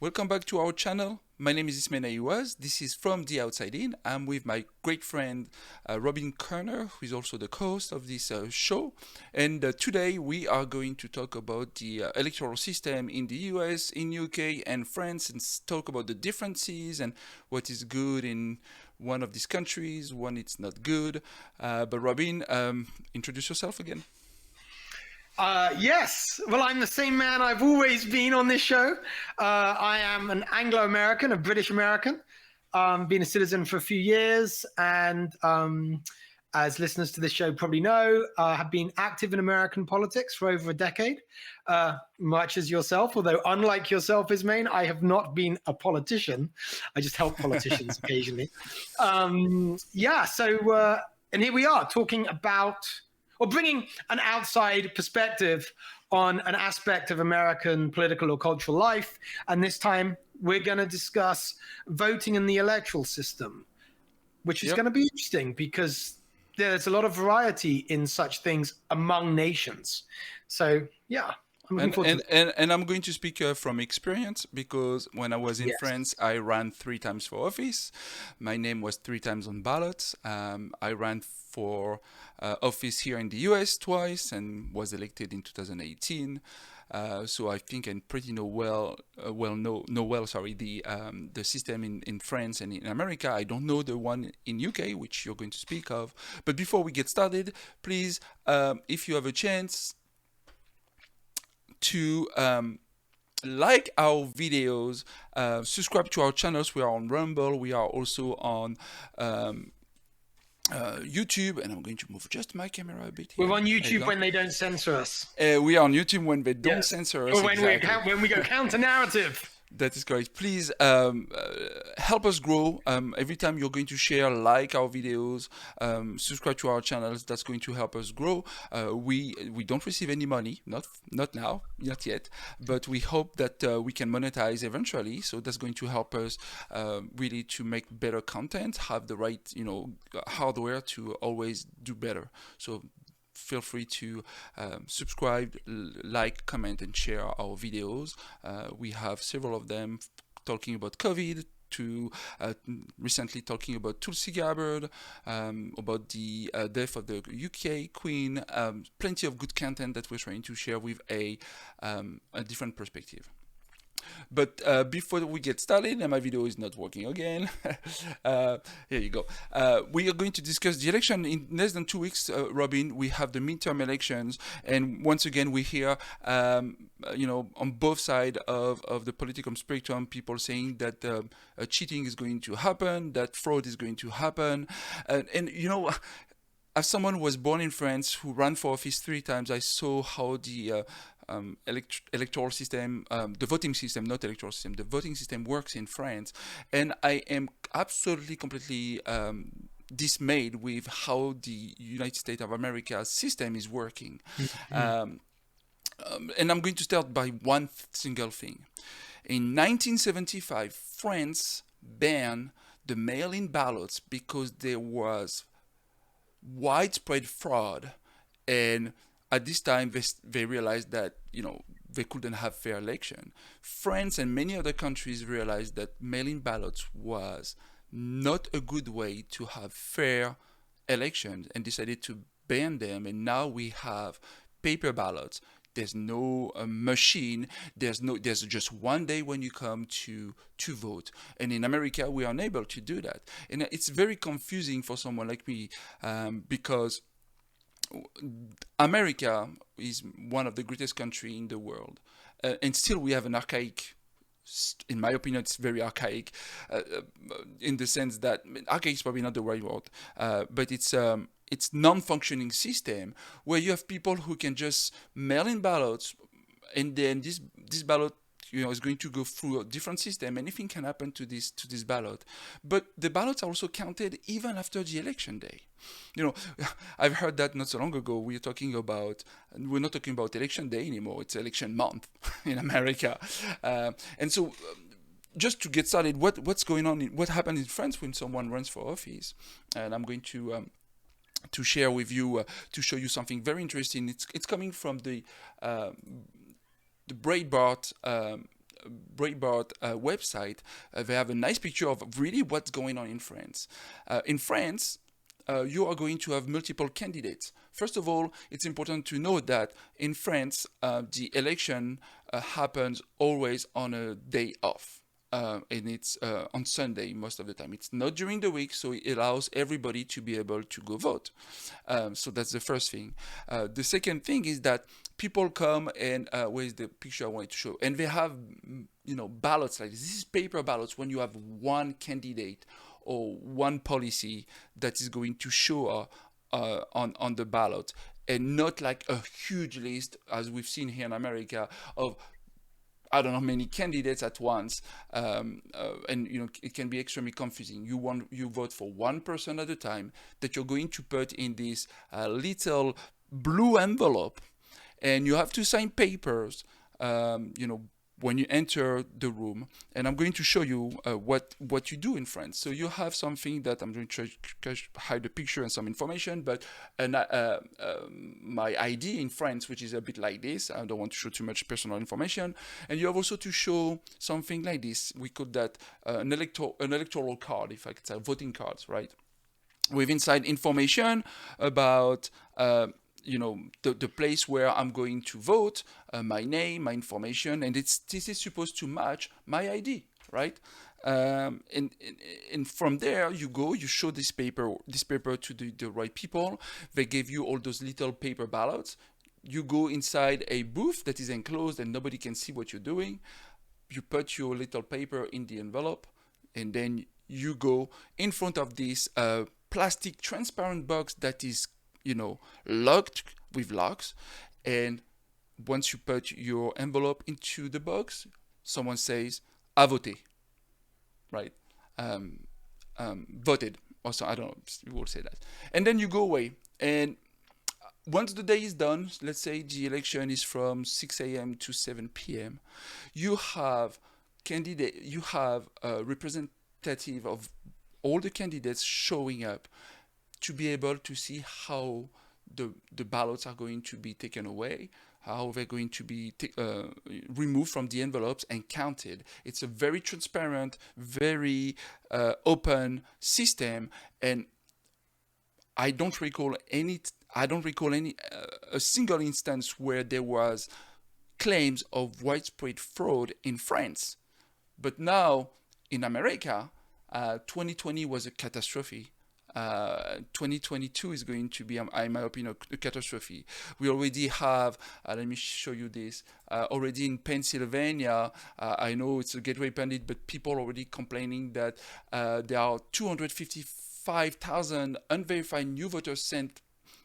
Welcome back to our channel. My name is Ismaine and Robin. This is From the Outside In. I'm with my great friend Robin Kerner, who is also the co-host of this show. And today we are going to talk about the electoral system in the US, in UK, and France, and talk about the differences and what is good in one of these countries, one it's not good. But Robin, introduce yourself again. Yes. Well, I'm the same man I've always been on this show. I am an Anglo American, a British American, been a citizen for a few years. And as listeners to this show probably know, have been active in American politics for over a decade, much as yourself. Although, unlike yourself, Ismaine, I have not been a politician. I just help politicians occasionally. And here we are talking about or bringing an outside perspective on an aspect of American political or cultural life. And this time we're going to discuss voting in the electoral system, which is Yep. going to be interesting because there's a lot of variety in such things among nations. So, yeah, I'm looking And, forward to and, it. and, and I'm going to speak from experience because when I was in Yes. France, I ran 3 times for office. My name was 3 times on ballots. I ran for office here in the US twice and was elected in 2018. So I think I pretty know well, sorry, the system in France and in America. I don't know the one in UK, which you're going to speak of. But before we get started, please, if you have a chance, to like our videos, subscribe to our channels. We are on Rumble. We are also on um, YouTube. And I'm going to move just my camera a bit We're here. on There you YouTube go. when they don't censor us. We are on YouTube when they don't Yes. censor us. Or Exactly. when we go counter narrative. That is correct. Please help us grow. Every time you're going to share, like our videos, subscribe to our channels. That's going to help us grow. We don't receive any money, not now, not yet, but we hope that we can monetize eventually. So that's going to help us really to make better content, have the right hardware to always do better. So feel free to subscribe, like, comment, and share our videos. We have several of them talking about COVID, to recently talking about Tulsi Gabbard, about the death of the UK Queen. Plenty of good content that we're trying to share with a different perspective. But before we get started, and my video is not working again. Here you go. We are going to discuss the election in less than 2 weeks. Robin, we have the midterm elections, and once again we hear, on both sides of the political spectrum, people saying that cheating is going to happen, that fraud is going to happen, and as someone who was born in France who ran for office 3 times, I saw how the electoral system, the voting system, not electoral system, the voting system works in France. And I am absolutely, completely dismayed with how the United States of America system is working. Um, and I'm going to start by one single thing. In 1975, France banned the mail in ballots because there was widespread fraud, and at this time they realized that they couldn't have fair election. France and many other countries realized that mail-in ballots was not a good way to have fair elections and decided to ban them, and now we have paper ballots. There's no machine. There's just one day when you come to vote. And in America, we are unable to do that. And it's very confusing for someone like me, because America is one of the greatest countries in the world, and still we have an archaic. In my opinion, it's very archaic, in the sense that archaic is probably not the right word, but it's non-functioning system where you have people who can just mail in ballots, and then this ballot is going to go through a different system. Anything can happen to this ballot, but the ballots are also counted even after the election day. you know I've heard that not so long ago. We're not talking about election day anymore. It's election month in America. And so, just to get started, what's going on, what happened in France when someone runs for office. And I'm going to share with you, to show you something very interesting. It's coming from the Breitbart Breitbart website, they have a nice picture of really what's going on in France. In France, you are going to have multiple candidates. First of all, it's important to note that in France, the election happens always on a day off. And it's on Sunday most of the time. It's not during the week, so it allows everybody to be able to go vote. So that's the first thing. The second thing is that people come and where's the picture I wanted to show? And they have, ballots like this. This is paper ballots when you have one candidate or one policy that is going to show on the ballot, and not like a huge list as we've seen here in America of I don't know how many candidates at once, and it can be extremely confusing. You vote for one person at a time that you're going to put in this little blue envelope, and you have to sign papers. When you enter the room, and I'm going to show you what you do in France. So you have something that I'm going to try to hide the picture and some information, but my ID in France, which is a bit like this. I don't want to show too much personal information. And you have also to show something like this. We call that an electoral card, if I could say, voting cards, right? With inside information about the place where I'm going to vote, my name, my information, and this is supposed to match my ID, right? And from there you show this paper to the right people. They give you all those little paper ballots. You go inside a booth that is enclosed and nobody can see what you're doing. You put your little paper in the envelope, and then you go in front of this plastic transparent box that is locked with locks, and once you put your envelope into the box, someone says "a voté," right? Voted. Also, I don't know. You will say that, and then you go away. And once the day is done, let's say the election is from 6 a.m. to 7 p.m. You have a representative of all the candidates showing up to be able to see how the ballots are going to be taken away, how they're going to be removed from the envelopes and counted. It's a very transparent, very open system, and I don't recall any a single instance where there was claims of widespread fraud in France. But now in America, 2020 was a catastrophe. 2022 is going to be, in my opinion, a catastrophe. We already have, let me show you this, already in Pennsylvania, I know it's a gateway pandit, but people already complaining that there are 255,000 unverified new voters sent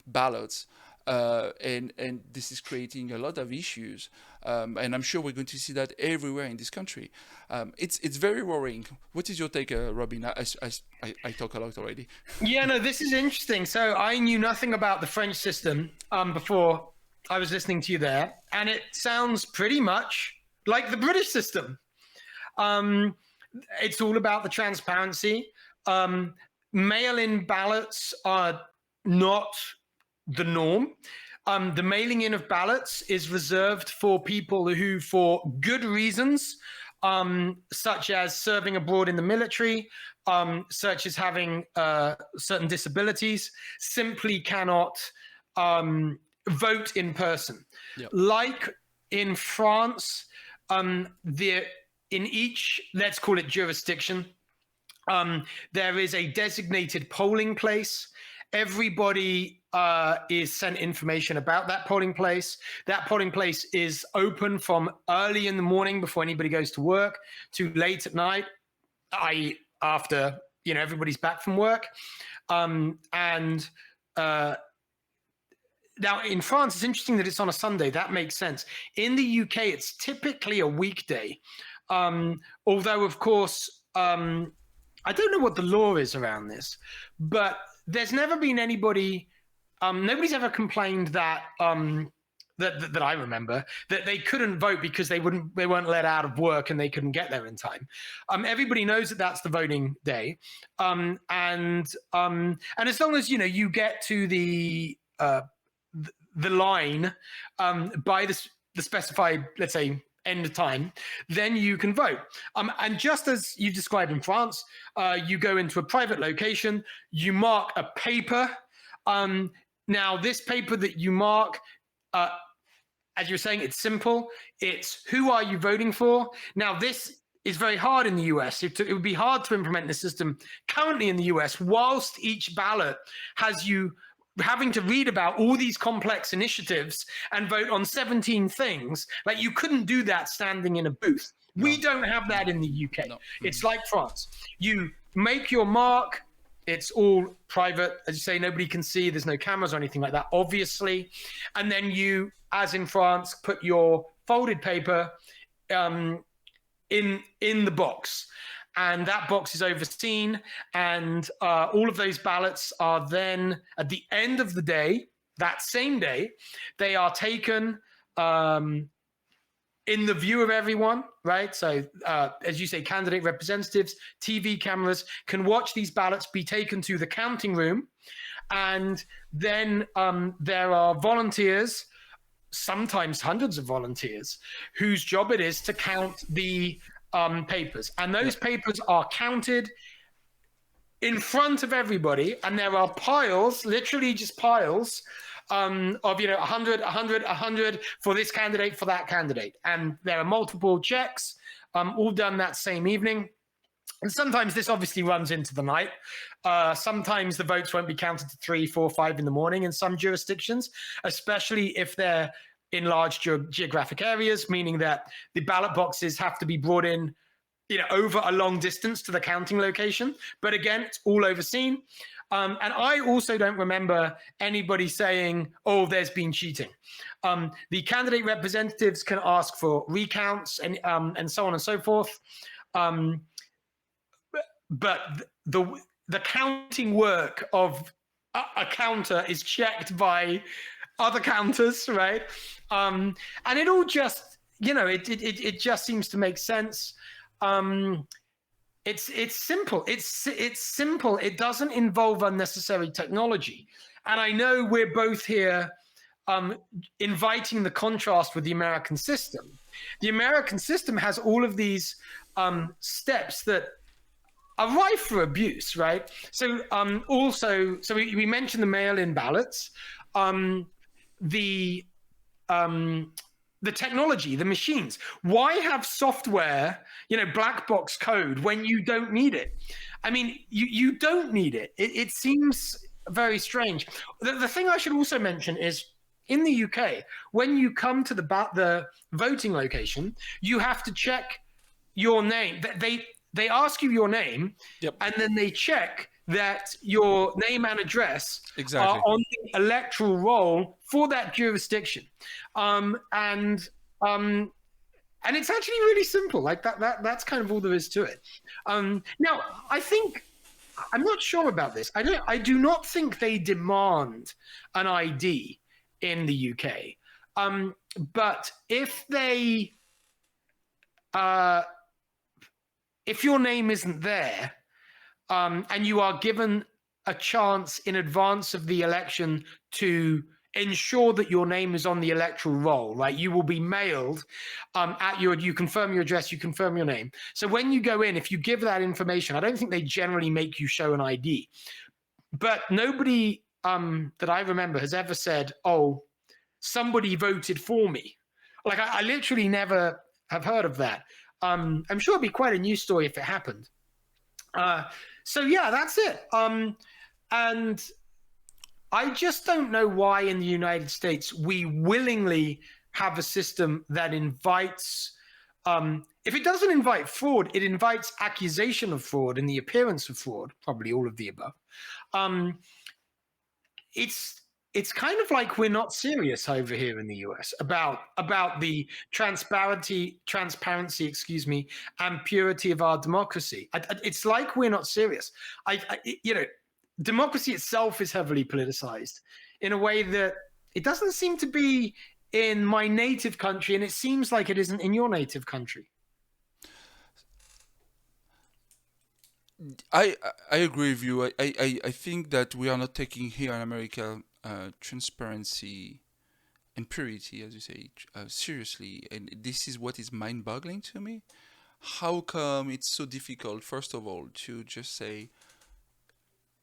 ballots. And this is creating a lot of issues, and I'm sure we're going to see that everywhere in this country. It's very worrying. What is your take, Robin? I talk a lot already. Yeah, no, this is interesting. So I knew nothing about the French system before I was listening to you there, and it sounds pretty much like the British system. It's all about the transparency. Mail-in ballots are not the norm. The mailing in of ballots is reserved for people who, for good reasons, such as serving abroad in the military, such as having certain disabilities, simply cannot vote in person. Yep. Like in France, in each, let's call it jurisdiction, there is a designated polling place. Everybody is sent information about that polling place. That polling place is open from early in the morning before anybody goes to work to late at night, i.e. after everybody's back from work. Now in France, it's interesting that it's on a Sunday. That makes sense. In the UK, it's typically a weekday. Although, of course, I don't know what the law is around this, but there's never been anybody, nobody's ever complained that that I remember that they couldn't vote because they weren't let out of work and they couldn't get there in time. Everybody knows that that's the voting day, and as long as you get to the line by the specified, let's say, end of time, then you can vote. And just as you described in France, you go into a private location, you mark a paper. Now, this paper that you mark, as you're saying, it's simple. It's who are you voting for? Now, this is very hard in the US. It would be hard to implement the system currently in the US, whilst each ballot has you having to read about all these complex initiatives and vote on 17 things. Like, you couldn't do that standing in a booth. No. We don't have that in the UK. No. It's like France. You make your mark. It's all private. As you say, nobody can see. There's no cameras or anything like that, obviously. And then you, as in France, put your folded paper in the box. And that box is overseen. And all of those ballots are then, at the end of the day, that same day, they are taken in the view of everyone, right? So, as you say, candidate representatives, TV cameras can watch these ballots be taken to the counting room. And then there are volunteers, sometimes hundreds of volunteers, whose job it is to count the papers. And those papers are counted in front of everybody. And there are piles, literally just piles, of 100, 100, 100 for this candidate, for that candidate. And there are multiple checks, all done that same evening. And sometimes this obviously runs into the night. Sometimes the votes won't be counted to 3, 4, 5 in the morning in some jurisdictions, especially if they're in large geographic areas, meaning that the ballot boxes have to be brought in over a long distance to the counting location. But again, it's all overseen. And I also don't remember anybody saying, oh, there's been cheating. The candidate representatives can ask for recounts and so on and so forth. But the counting work of a counter is checked by other counters, right? And it all just, it just seems to make sense. It's simple. It's simple. It doesn't involve unnecessary technology. And I know we're both here inviting the contrast with the American system. The American system has all of these steps that are rife for abuse, right? So we mentioned the mail-in ballots, the technology, the machines. Why have software, black box code when you don't need it? I mean, you don't need it. It seems very strange. The thing I should also mention is, in the UK, when you come to the voting location, you have to check your name. They ask you your name, yep, and then they check that your name and address are on the electoral roll for that jurisdiction. And it's actually really simple. Like that's kind of all there is to it. Now, I'm not sure about this. I do not think they demand an ID in the UK. But if your name isn't there, and you are given a chance in advance of the election to ensure that your name is on the electoral roll, right? You will be mailed you confirm your address, you confirm your name. So when you go in, if you give that information, I don't think they generally make you show an ID. But nobody that I remember has ever said, oh, somebody voted for me. Like, I literally never have heard of that. I'm sure it'd be quite a news story if it happened. So yeah, that's it. And I just don't know why in the United States we willingly have a system that invites, if it doesn't invite fraud, it invites accusation of fraud and the appearance of fraud, probably all of the above. It's kind of like we're not serious over here in the US about the transparency, and purity of our democracy. It's like we're not serious. Democracy itself is heavily politicized in a way that it doesn't seem to be in my native country, and it seems like it isn't in your native country. I agree with you. I think that we are not taking here in America transparency and purity, as you say, seriously. And this is what is mind-boggling to me. How come it's so difficult, first of all, to just say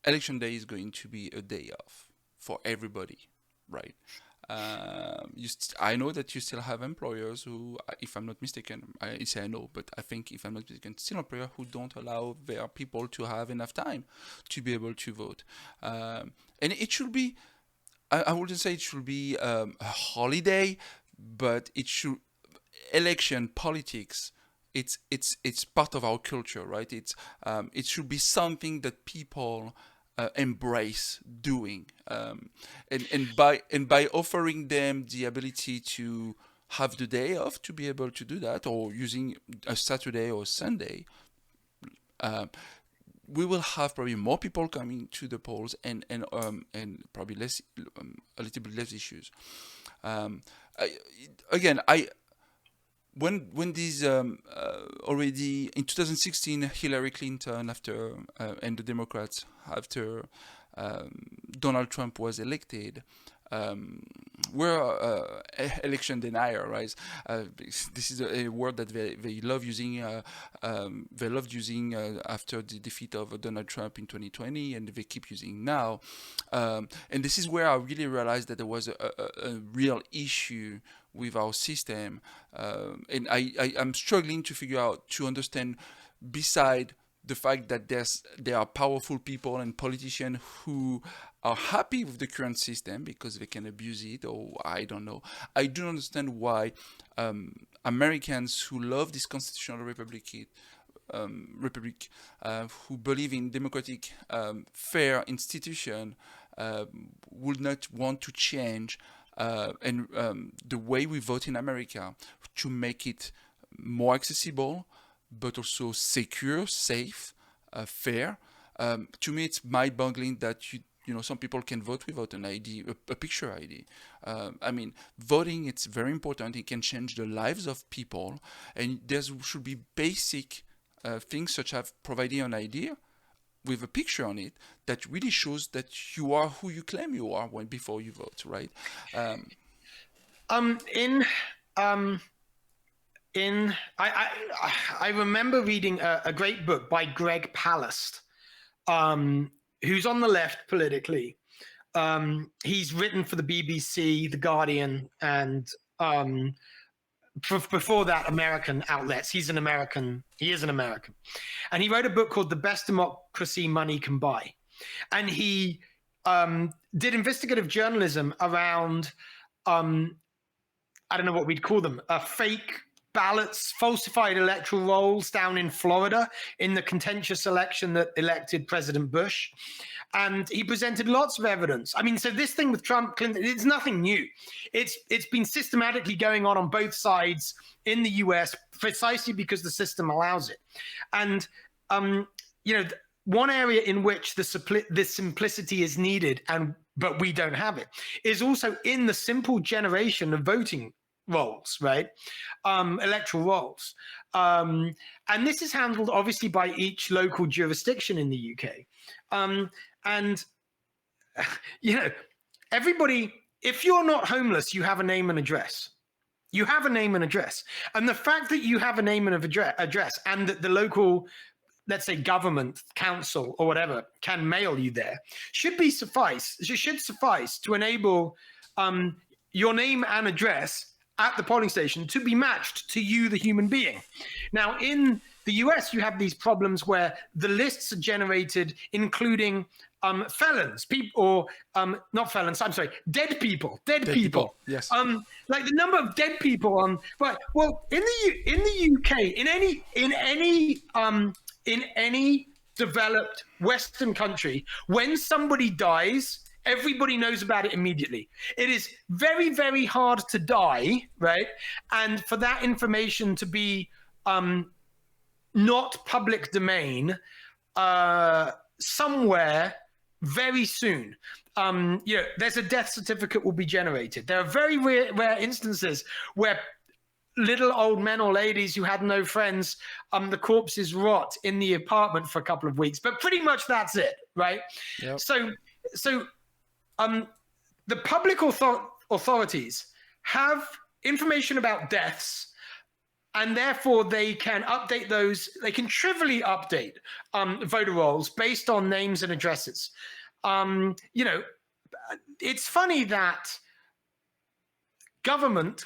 election day is going to be a day off for everybody, right? I know that you still have employers who, if I'm not mistaken, I say I know, but I think if I'm not mistaken, still employers who don't allow their people to have enough time to be able to vote. And it should be, I wouldn't say it should be a holiday, but it should, election politics, it's part of our culture, right? It should be something that people embrace doing, and by offering them the ability to have the day off to be able to do that, or using a Saturday or Sunday, we will have probably more people coming to the polls, and probably less, a little bit less issues. Again, when these already in 2016, Hillary Clinton after and the Democrats after Donald Trump was elected, were election denier, right? This is a word that they love using. They loved using after the defeat of Donald Trump in 2020, and they keep using now. And this is where I really realized that there was a real issue with our system, and I'm struggling to figure out, to understand, beside the fact that there are powerful people and politicians who are happy with the current system because they can abuse it, or I don't know. I don't understand why Americans who love this constitutional republic, who believe in democratic, fair institution, would not want to change the way we vote in America to make it more accessible, but also secure, safe, fair. To me, it's mind-boggling that some people can vote without an ID, a picture ID. I mean, voting, it's very important. It can change the lives of people, and there should be basic things such as providing an ID with a picture on it that really shows that you are who you claim you are before you vote, right? I remember reading a great book by Greg Palast, who's on the left politically. He's written for the BBC, The Guardian, and before that, American outlets. He is an American. And he wrote a book called The Best Democracy Money Can Buy. And he did investigative journalism around, I don't know what we'd call them, fake ballots, falsified electoral rolls down in Florida in the contentious election that elected President Bush. And he presented lots of evidence. I mean, so this thing with Trump, Clinton, it's nothing new. It's been systematically going on both sides in the US, precisely because the system allows it. And, one area in which the simplicity is needed, but we don't have it, is also in the simple generation of voting rolls, right? Electoral rolls. And this is handled obviously by each local jurisdiction in the UK. And, everybody, if you're not homeless, you have a name and address. You have a name and address. And the fact that you have a name and address, and that the local, let's say, government, council, or whatever, can mail you there, should suffice to enable your name and address at the polling station to be matched to you, the human being. Now, in the US, you have these problems where the lists are generated including felons, people, or not felons, I'm sorry, dead people. Yes. Like the number of dead people on, right? Well, in the UK, in any developed Western country, when somebody dies, everybody knows about it immediately. It is very, very hard to die, right? And for that information to be not public domain somewhere very soon. There's a death certificate will be generated. There are very rare instances where little old men or ladies who had no friends, the corpses rot in the apartment for a couple of weeks, but pretty much that's it, right? Yep. So the public authorities have information about deaths, and therefore they can update those. They can trivially update voter rolls based on names and addresses. It's funny that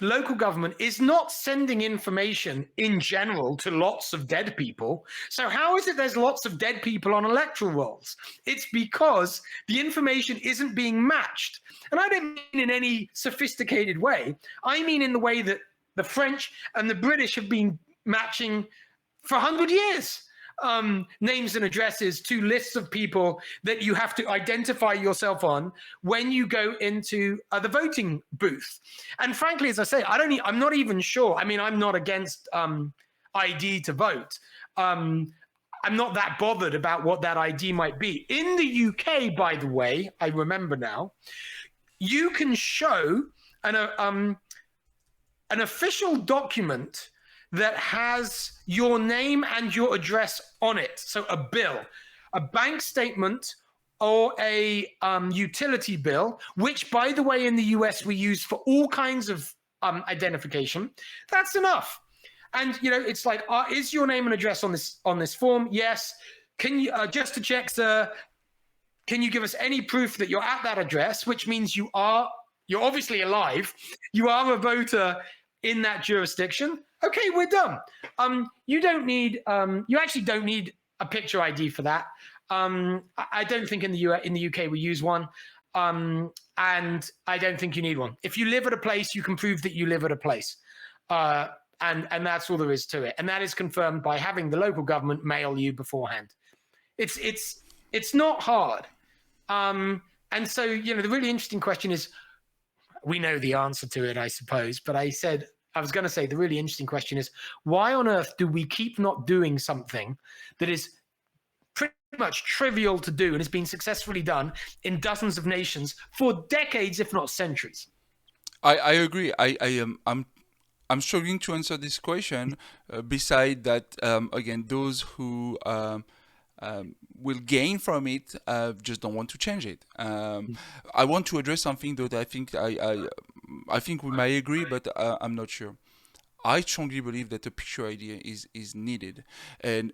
local government, is not sending information in general to lots of dead people. So how is it there's lots of dead people on electoral rolls? It's because the information isn't being matched. And I don't mean in any sophisticated way. I mean in the way that the French and the British have been matching for 100 years. Names and addresses to lists of people that you have to identify yourself on when you go into the voting booth. And frankly, as I say, I'm not even sure. I mean, I'm not against ID to vote. I'm not that bothered about what that ID might be. In the UK, by the way, I remember now, you can show an official document that has your name and your address on it. So a bill, a bank statement, or a utility bill, which, by the way, in the US we use for all kinds of identification. That's enough. And it's like, is your name and address on this form? Yes. Can you just to check, sir? Can you give us any proof that you're at that address? Which means you're obviously alive. You are a voter in that jurisdiction. Okay, we're done. You actually don't need a picture ID for that. I don't think in the UK we use one, and I don't think you need one. If you live at a place, you can prove that you live at a place, and that's all there is to it. And that is confirmed by having the local government mail you beforehand. It's not hard. And so the really interesting question is, we know the answer to it, I suppose, but I was going to say the really interesting question is, why on earth do we keep not doing something that is pretty much trivial to do and has been successfully done in dozens of nations for decades, if not centuries? I agree. I'm struggling to answer this question. Beside that, again, those who will gain from it just don't want to change it. I want to address something that I think we might agree, but I'm not sure. I strongly believe that a picture ID is needed, and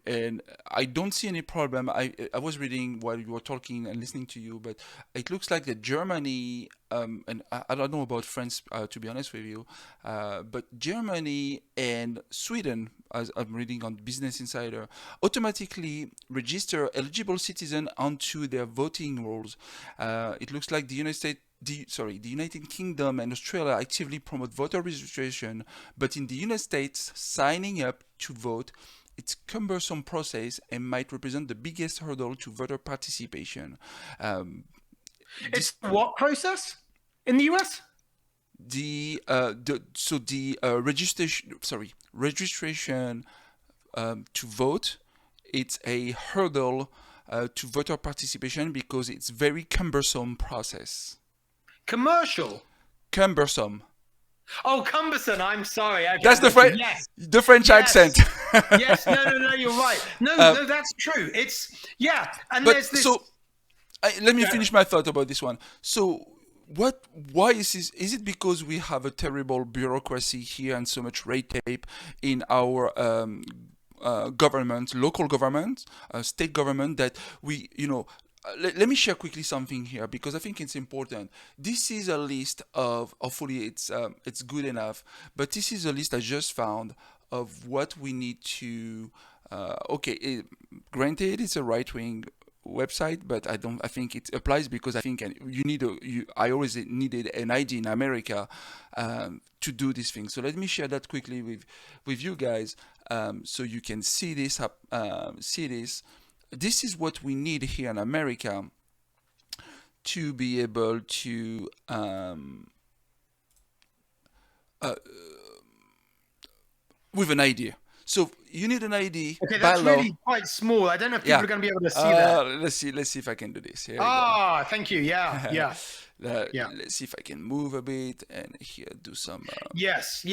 I don't see any problem. I was reading while you were talking and listening to you, but it looks like that Germany, and I don't know about France, to be honest with you, but Germany and Sweden, as I'm reading on Business Insider, automatically register eligible citizens onto their voting rolls. It looks like the United Kingdom and Australia actively promote voter registration, but in the United States, signing up to vote, it's a cumbersome process and might represent the biggest hurdle to voter participation. It's what process in the US? Registration to vote, it's a hurdle to voter participation because it's very cumbersome process. Commercial. Cumbersome. Oh, cumbersome. I'm sorry. Okay, that's the French. Yes. The French accent. Yes. No. You're right. No, that's true. And but there's this. So, let me finish my thought about this one. So, why is this? Is it because we have a terrible bureaucracy here and so much red tape in our government, local government, state government, that we, let me share quickly something here because I think it's important. This is a list of, hopefully it's good enough, but this is a list I just found of what we need to. Granted, it's a right-wing website, but I think it applies because I think I always needed an ID in America to do this thing. So let me share that quickly with you guys, so you can see this. This is what we need here in America to be able to with an ID. So you need an ID. Okay, that's really quite small. I don't know if people are going to be able to see that. Let's see if I can do this. Here thank you. Yeah. Let's see if I can move a bit and here do some. Yes.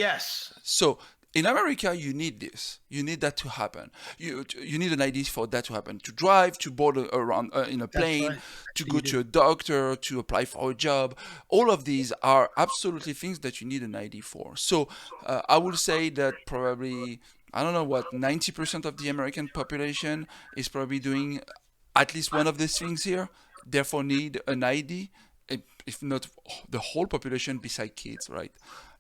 So In America, you need this. You need that to happen. You need an ID for that to happen. To drive, to board around in a That's plane, right. to Actually, go you do. to a doctor, to apply for a job. All of these are absolutely things that you need an ID for. So I would say that probably, I don't know what, 90% of the American population is probably doing at least one of these things here. Therefore, need an ID, if not the whole population beside kids, right?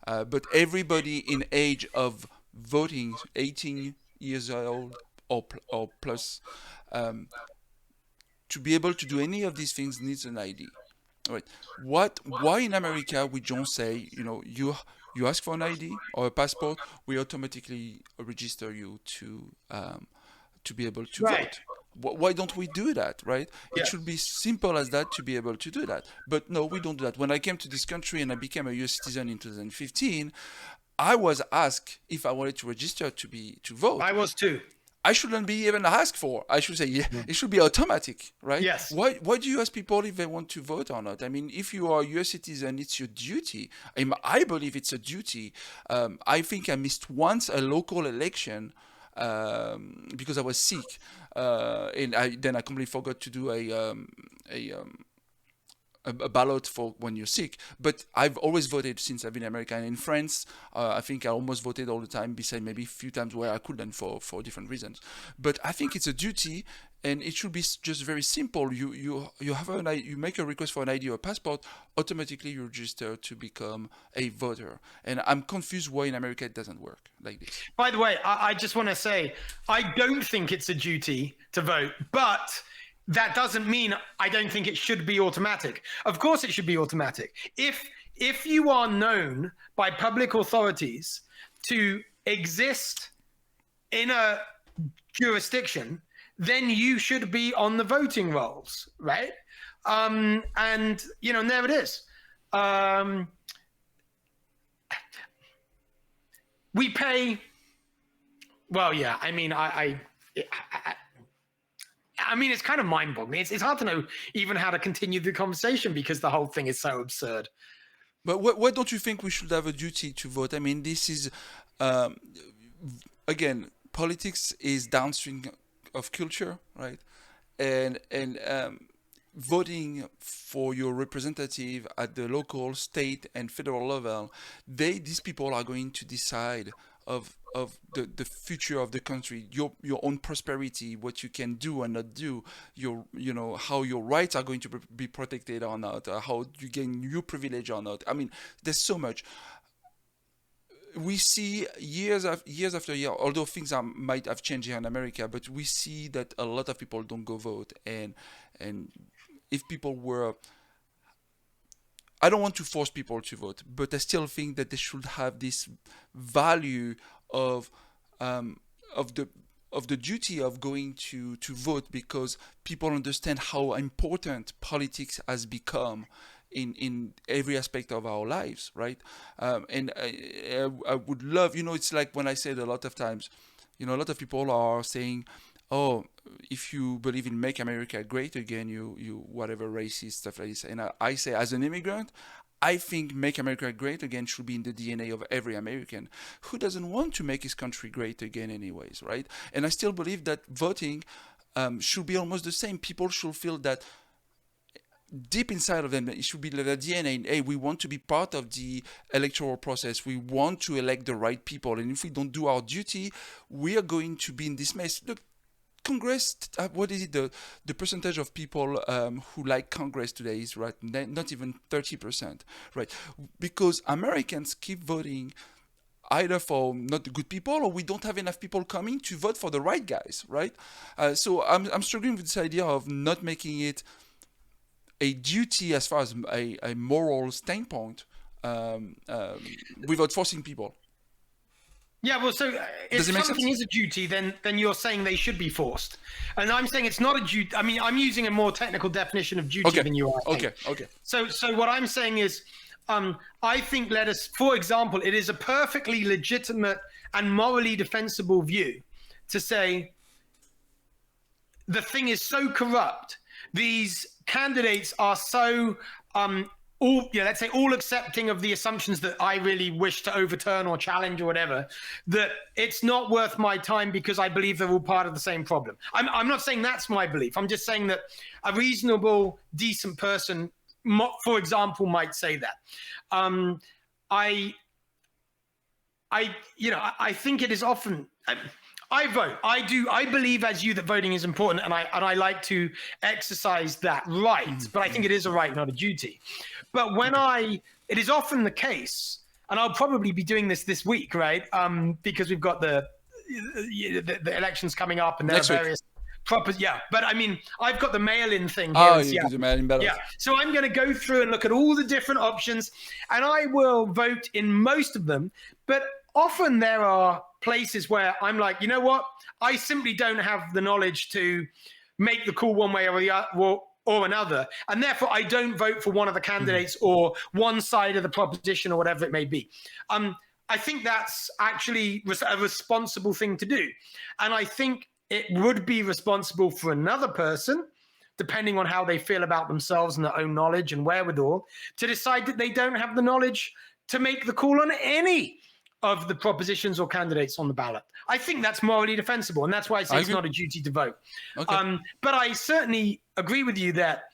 But everybody in age of voting, 18 years old or plus, um, to be able to do any of these things needs an ID. All right. Why in America we don't say, you ask for an ID or a passport, we automatically register you to be able to Right. vote. Why don't we do that, right? It should Yes. be simple as that to be able to do that. But no, we don't do that. When I came to this country and I became a US citizen in 2015, I was asked if I wanted to register to vote. I was too. I shouldn't be even asked for. I should say, yeah, it should be automatic, right? Yes. Why do you ask people if they want to vote or not? I mean, if you are a US citizen, it's your duty. I believe it's a duty. I think I missed once a local election because I was sick, and then I completely forgot to do a a ballot for when you're sick. But I've always voted since I've been American. In France, I think I almost voted all the time, besides maybe a few times where I couldn't for different reasons. But I think it's a duty, and it should be just very simple. You have you make a request for an ID or a passport, automatically you register to become a voter. And I'm confused why in America it doesn't work like this. By the way, I just want to say, I don't think it's a duty to vote, but that doesn't mean I don't think it should be automatic. Of course, it should be automatic. If you are known by public authorities to exist in a jurisdiction, then you should be on the voting rolls, right? And there it is. We pay. Well, yeah. I mean, I mean, it's kind of mind-boggling. It's hard to know even how to continue the conversation because the whole thing is so absurd. But why don't you think we should have a duty to vote? I mean, this is, again, politics is downstream of culture, right? And voting for your representative at the local, state, and federal level, these people are going to decide of the future of the country, your own prosperity, what you can do and not do, how your rights are going to be protected or not, how you gain new privilege or not. I mean, there's so much. We see years after year, although things might have changed here in America, but we see that a lot of people don't go vote, and if people were, I don't want to force people to vote, but I still think that they should have this value of the duty of going to vote, because people understand how important politics has become in every aspect of our lives, right? And I would love, it's like when I said a lot of times, a lot of people are saying, oh, if you believe in make America great again, you whatever racist stuff like this. And I say, as an immigrant, I think make America great again should be in the DNA of every American. Who doesn't want to make his country great again anyways, right? And I still believe that voting should be almost the same. People should feel that deep inside of them, it should be the DNA. Hey, we want to be part of the electoral process. We want to elect the right people. And if we don't do our duty, we are going to be in this mess. Look, Congress, what is it? The percentage of people who like Congress today is right, not even 30%, right? Because Americans keep voting either for not the good people, or we don't have enough people coming to vote for the right guys, right? So I'm struggling with this idea of not making it a duty as far as a moral standpoint without forcing people. Yeah, well, so if something is a duty, then you're saying they should be forced, and I'm saying it's not a duty. I mean, I'm using a more technical definition of duty than you are. Okay. So what I'm saying is, I think for example, it is a perfectly legitimate and morally defensible view to say the thing is so corrupt, these candidates are so all, let's say all accepting of the assumptions that I really wish to overturn or challenge or whatever, that it's not worth my time because I believe they're all part of the same problem. I'm not saying that's my belief. I'm just saying that a reasonable, decent person, for example, might say that. I think it is often. I vote. I believe, as you, that voting is important, and I like to exercise that right. But I think it is a right, not a duty. But it is often the case, and I'll probably be doing this week, right? Because we've got the elections coming up, and there are various proper. Yeah, but I mean, I've got the mail-in thing here. Oh, you do the mail-in ballot. Yeah, so I'm going to go through and look at all the different options, and I will vote in most of them. But often there are places where I'm like, you know what? I simply don't have the knowledge to make the call one way or another, and therefore I don't vote for one of the candidates or one side of the proposition or whatever it may be. I think that's actually a responsible thing to do, and I think it would be responsible for another person, depending on how they feel about themselves and their own knowledge and wherewithal, to decide that they don't have the knowledge to make the call on any of the propositions or candidates on the ballot. I think that's morally defensible, and that's why I say it's not a duty to vote. Okay. But I certainly agree with you that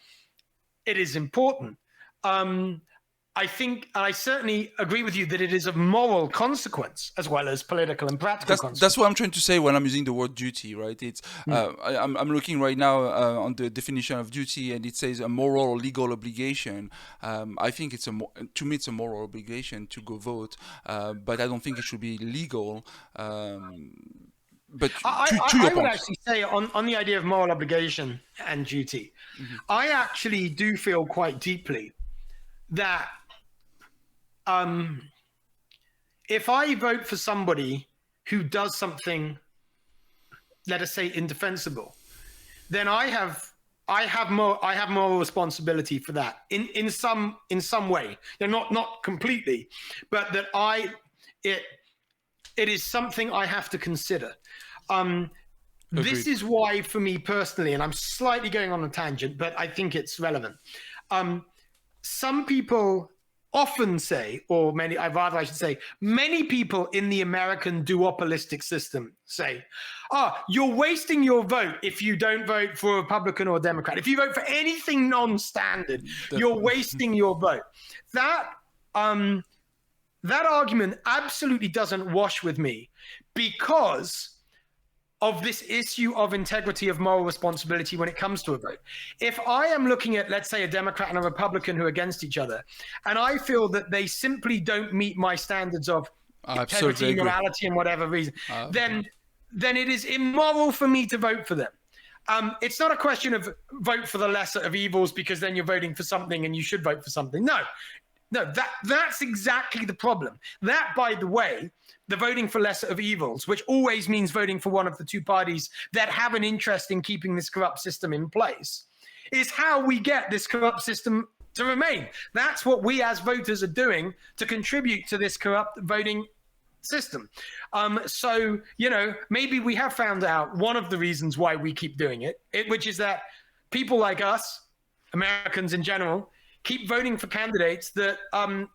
it is important. I certainly agree with you that it is of moral consequence as well as political and practical consequence. That's what I'm trying to say when I'm using the word duty, right? It's I'm looking right now on the definition of duty, and it says a moral or legal obligation. I think to me it's a moral obligation to go vote, but I don't think it should be legal. But I would actually say on the idea of moral obligation and duty, I actually do feel quite deeply that if I vote for somebody who does something, let us say, indefensible, then I have moral responsibility for that in some way. Not completely, but that it is something I have to consider. This is why, for me personally, and I'm slightly going on a tangent, but I think it's relevant. Some people often say, or I should say, many people in the American duopolistic system say, you're wasting your vote if you don't vote for Republican or Democrat. If you vote for anything non-standard, you're wasting your vote. That argument absolutely doesn't wash with me, because of this issue of integrity of moral responsibility when it comes to a vote. If I am looking at, let's say, a Democrat and a Republican who are against each other, and I feel that they simply don't meet my standards of integrity, morality, and whatever reason, then it is immoral for me to vote for them. It's not a question of vote for the lesser of evils, because then you're voting for something and you should vote for something. No, that's exactly the problem. That, by the way, the voting for lesser of evils, which always means voting for one of the two parties that have an interest in keeping this corrupt system in place, is how we get this corrupt system to remain. That's what we as voters are doing to contribute to this corrupt voting system. So, maybe we have found out one of the reasons why we keep doing it, which is that people like us, Americans in general, keep voting for candidates that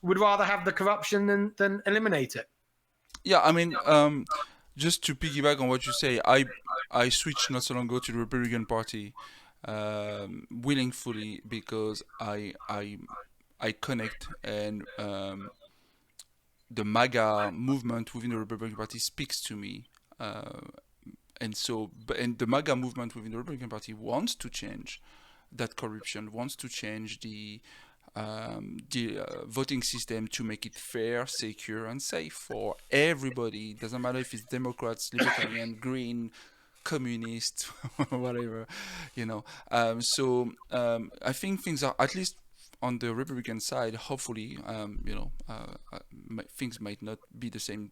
would rather have the corruption than eliminate it. Yeah, I mean, just to piggyback on what you say, I switched not so long ago to the Republican Party, willingly, because I connect, and the MAGA movement within the Republican Party speaks to me, and the MAGA movement within the Republican Party wants to change that corruption, wants to change the voting system to make it fair, secure, and safe for everybody. It doesn't matter if it's Democrats, Libertarian, Green, Communist, whatever, So I think things are, at least on the Republican side, hopefully, things might not be the same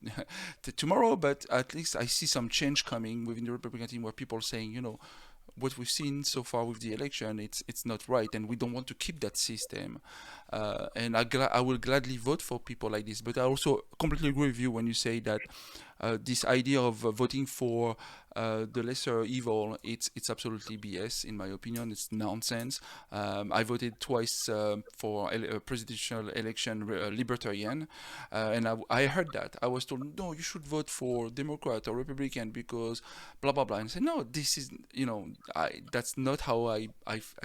tomorrow, but at least I see some change coming within the Republican team, where people are saying, what we've seen so far with the election, it's not right, and we don't want to keep that system. And I will gladly vote for people like this. But I also completely agree with you when you say that This idea of voting for the lesser evil, it's absolutely BS in my opinion. It's nonsense. I voted twice for a presidential election, libertarian, and I heard that. I was told, no, you should vote for Democrat or Republican because blah blah blah. And I said, no, this is, that's not how I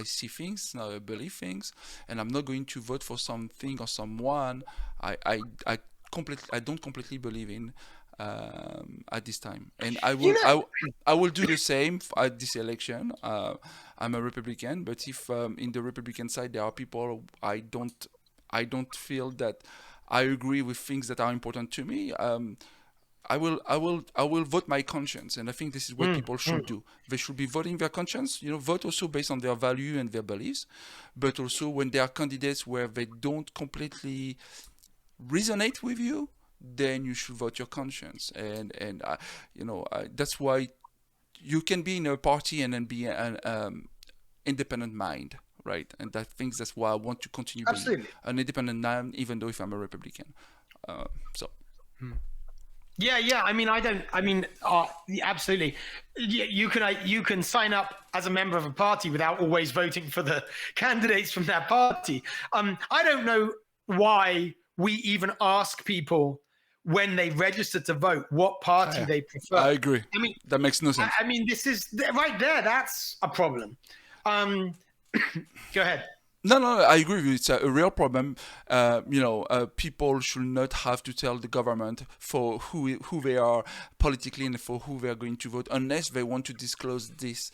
see things, how I believe things, and I'm not going to vote for something or someone I don't completely believe in at this time, and You know, I will do the same at this election. I'm a Republican, but if in the Republican side there are people I don't feel that I agree with things that are important to me. I will vote my conscience, and I think this is what mm, people should mm. do. They should be voting their conscience. Vote also based on their value and their beliefs, but also when there are candidates where they don't completely resonate with you, then you should vote your conscience. And that's why you can be in a party and then be an independent mind, right? And I think that's why I want to continue being Absolutely. an independent mind, even though if I'm a Republican. So Yeah, yeah. I mean, I don't. I mean, yeah, absolutely. You can sign up as a member of a party without always voting for the candidates from that party. I don't know why we even ask people when they register to vote what party yeah, they prefer. I agree. I mean, That makes no sense. I mean, this is right there. That's a problem. Um, Go ahead. No, no, I agree with you. It's a real problem. People should not have to tell the government for who they are politically and for who they are going to vote unless they want to disclose this.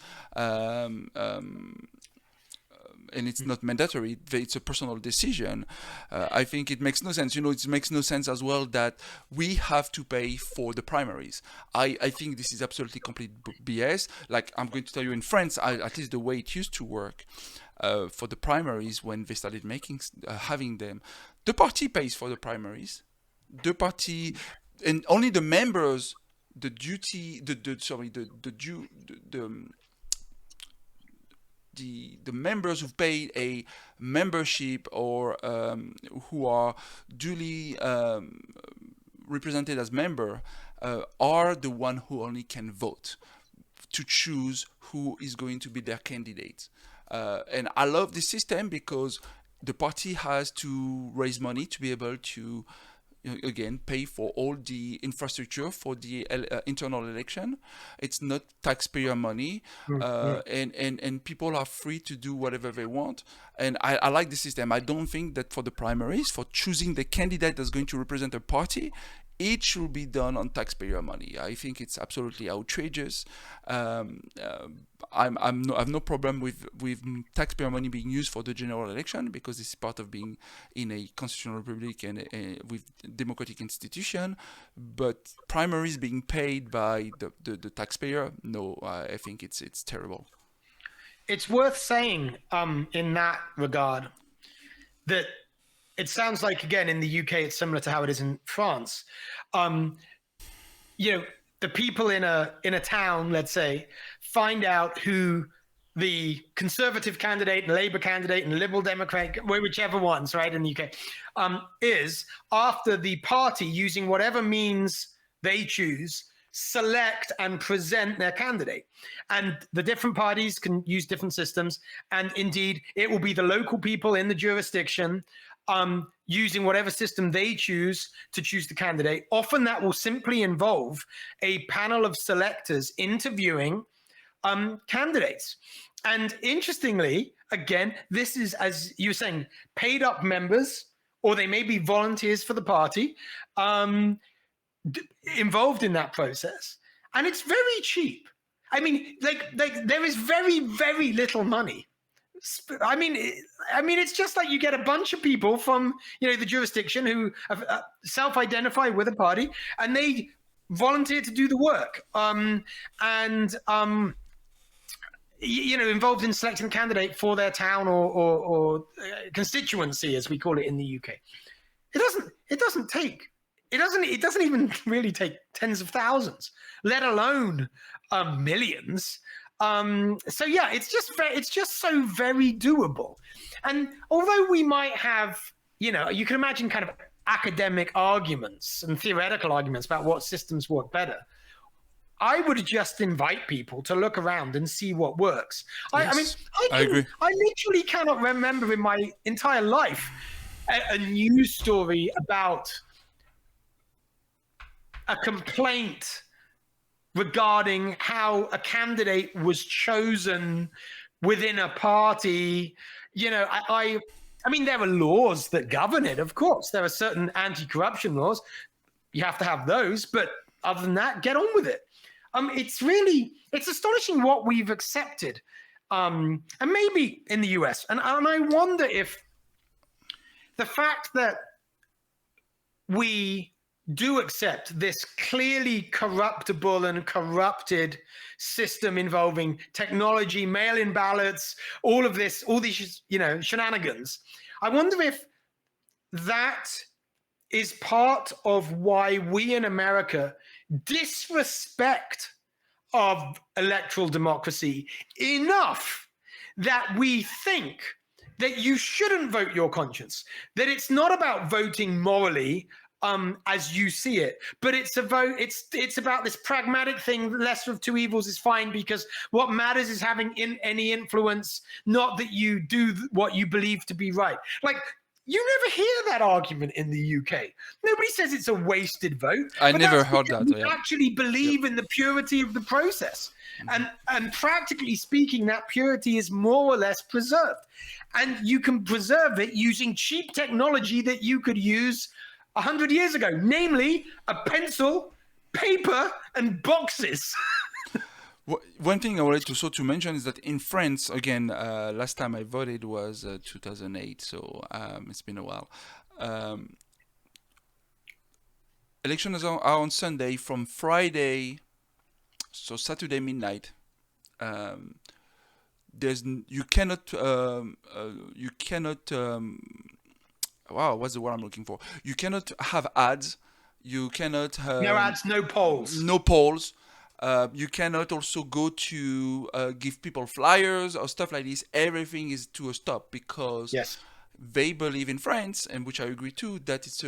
And it's not mandatory. It's a personal decision. I think it makes no sense. It makes no sense as well that we have to pay for the primaries. I think this is absolutely complete BS. Like I'm going to tell you, in France, at least the way it used to work, for the primaries when they started having them, the party pays for the primaries. The party and only the members, the duty, the sorry, the due, the members who paid a membership or who are duly represented as member are the one who only can vote to choose who is going to be their candidate. And I love this system because the party has to raise money to be able to again pay for all the infrastructure for the internal election. It's not taxpayer money, and people are free to do whatever they want. And I like the system. I don't think that for the primaries, for choosing the candidate that's going to represent a party, it should be done on taxpayer money. I think it's absolutely outrageous. I have no problem with taxpayer money being used for the general election because it's part of being in a constitutional republic and with democratic institution. But primaries being paid by the taxpayer, no, I think it's terrible. It's worth saying in that regard that it sounds like, again, in the UK, it's similar to how it is in France. The people in a town, let's say, find out who the Conservative candidate and Labour candidate and Liberal Democrat, whichever ones, right, in the UK, is after the party, using whatever means they choose, select and present their candidate. And the different parties can use different systems. And indeed, it will be the local people in the jurisdiction using whatever system they choose to choose the candidate. Often that will simply involve a panel of selectors interviewing candidates. And interestingly, again, this is, as you were saying, paid up members, or they may be volunteers for the party, involved in that process. And it's very cheap. I mean, like there is very, very little money. I mean, it's just like you get a bunch of people from, the jurisdiction who self-identify with a party, and they volunteer to do the work, involved in selecting a candidate for their town or constituency, as we call it in the UK. It doesn't even really take tens of thousands, let alone millions. So yeah, it's just so very doable. And although we might have, you can imagine kind of academic arguments and theoretical arguments about what systems work better. I would just invite people to look around and see what works. Yes, I agree. I literally cannot remember in my entire life a news story about a complaint regarding how a candidate was chosen within a party. You know, I mean, there are laws that govern it, of course. There are certain anti-corruption laws. You have to have those, but other than that, get on with it. It's astonishing what we've accepted, and maybe in the US. And I wonder if the fact that we do accept this clearly corruptible and corrupted system involving technology, mail-in ballots, all these, shenanigans. I wonder if that is part of why we in America disrespect of electoral democracy enough that we think that you shouldn't vote your conscience, that it's not about voting morally as you see it, but it's about this pragmatic thing. Lesser of two evils is fine, because what matters is having any influence, not that you do what you believe to be right. Like, you never hear that argument in the UK. Nobody says it's a wasted vote. I never heard that. We actually believe in the purity of the process. And practically speaking, that purity is more or less preserved. And you can preserve it using cheap technology that you could use 100 years ago, namely a pencil, paper, and boxes. One thing I wanted to mention is that in France, again, last time I voted was 2008, so it's been a while. Elections are on Sunday from Friday, so Saturday midnight. You cannot. Wow, what's the word I'm looking for? You cannot have ads. You cannot no ads, no polls. No polls. You cannot also go to give people flyers or stuff like this. Everything is to a stop, because they believe in France, and which I agree to, that it's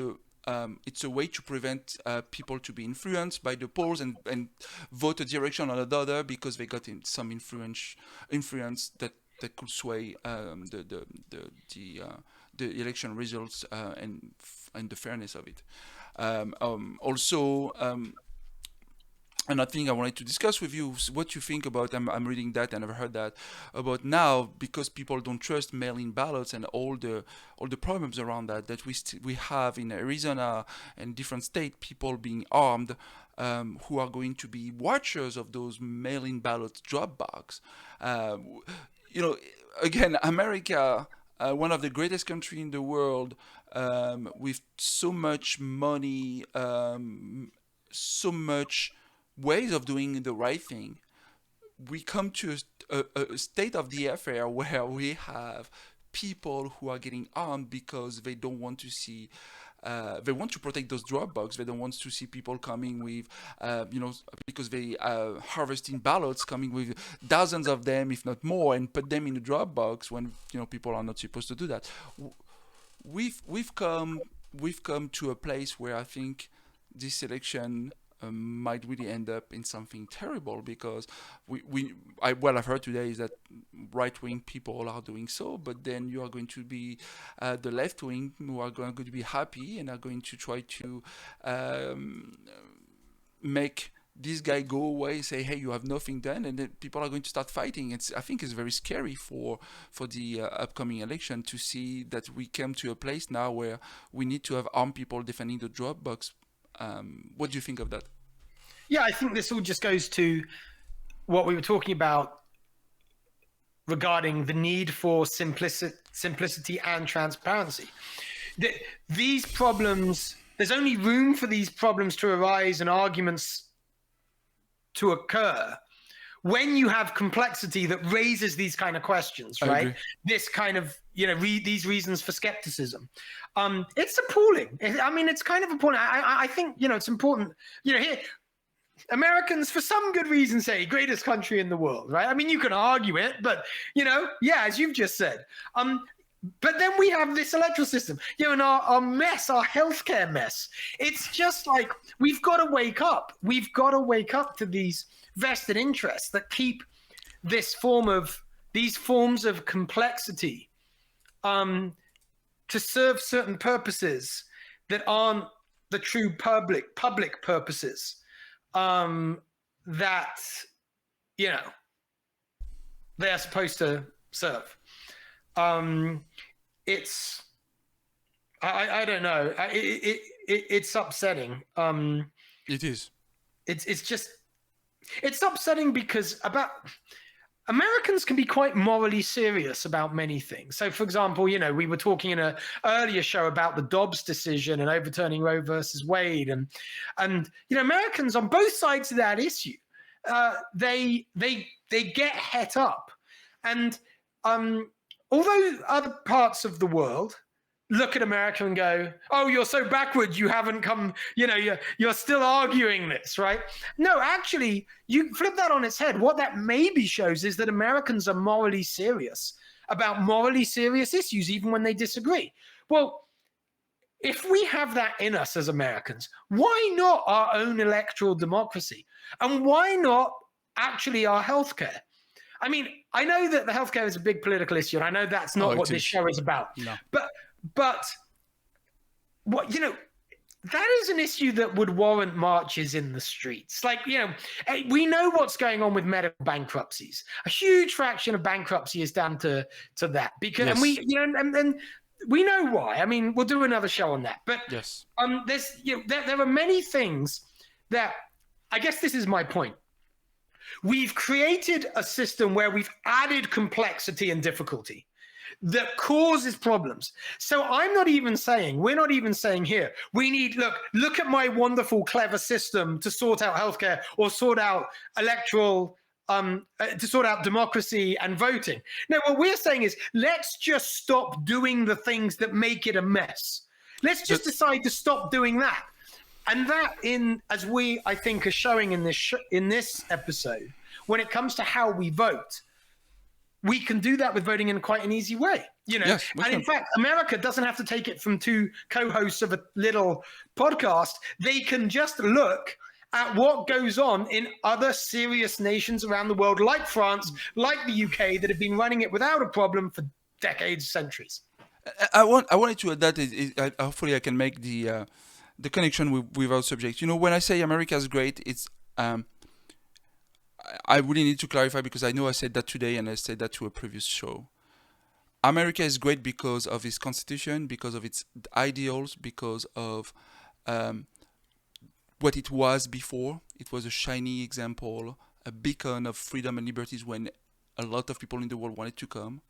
a way to prevent people to be influenced by the polls and vote a direction or another, because they got some influence that could sway the election results and the fairness of it. Also, another thing I wanted to discuss with you is what you think about. I'm reading that, and I've heard that about now, because people don't trust mail-in ballots and all the problems around that we have in Arizona and different states, people being armed, who are going to be watchers of those mail-in ballot drop box. Again, America, one of the greatest countries in the world, with so much money, so much ways of doing the right thing. We come to a state of the affair where we have people who are getting armed because they don't want to see. They want to protect those drop boxes. They don't want to see people coming with, because they harvesting ballots, coming with dozens of them, if not more, and put them in the drop box when people are not supposed to do that. We've come to a place where I think this election might really end up in something terrible, because what I've heard today is that right-wing people are doing so, but then you are going to be the left-wing who are going to be happy and are going to try to make this guy go away, say, hey, you have nothing done, and then people are going to start fighting. I think it's very scary for the upcoming election to see that we came to a place now where we need to have armed people defending the drop box. What do you think of that? Yeah, I think this all just goes to what we were talking about regarding the need for simplicity and transparency. These problems, there's only room for these problems to arise and arguments to occur when you have complexity that raises these kind of questions, right? This kind of, these reasons for skepticism. It's appalling. It's kind of appalling. I think, it's important, here, Americans, for some good reason, say greatest country in the world, right? You can argue it, but, as you've just said, But then we have this electoral system, and our mess, our healthcare mess. It's just like we've got to wake up. We've got to wake up to these vested interests that keep these forms of complexity to serve certain purposes that aren't the true public purposes that they are supposed to serve. It's I don't know. It's upsetting. It is. It's upsetting because Americans can be quite morally serious about many things. So, for example, we were talking in an earlier show about the Dobbs decision and overturning Roe versus Wade, and Americans on both sides of that issue, they get het up, and although other parts of the world look at America and go, "Oh, you're so backward, you haven't come, you're still arguing this," right? No, actually, you flip that on its head. What that maybe shows is that Americans are morally serious about morally serious issues, even when they disagree. Well, if we have that in us as Americans, why not our own electoral democracy? And why not actually our healthcare? I mean, I know that the healthcare is a big political issue, and I know that's not what this show is about. No. But what that is an issue that would warrant marches in the streets. Like, we know what's going on with medical bankruptcies. A huge fraction of bankruptcy is down to that because, yes. And we, and we know why. I mean, we'll do another show on that. But yes, there's there are many things that, I guess this is my point. We've created a system where we've added complexity and difficulty that causes problems. So we're not even saying here, we need, look at my wonderful, clever system to sort out healthcare or sort out electoral, to sort out democracy and voting. No, what we're saying is, let's just stop doing the things that make it a mess. Let's just decide to stop doing that. And that, as we, I think, are showing in this episode, when it comes to how we vote, we can do that with voting in quite an easy way, Yes, and in fact, America doesn't have to take it from two co-hosts of a little podcast. They can just look at what goes on in other serious nations around the world, like France, like the UK, that have been running it without a problem for decades, centuries. I wanted to add that hopefully I can make the connection with our subject. When I say America is great, it's I really need to clarify, because I know I said that today and I said that to a previous show. America is great because of its constitution, because of its ideals, because of what it was before. It was a shiny example, a beacon of freedom and liberties when a lot of people in the world wanted to come.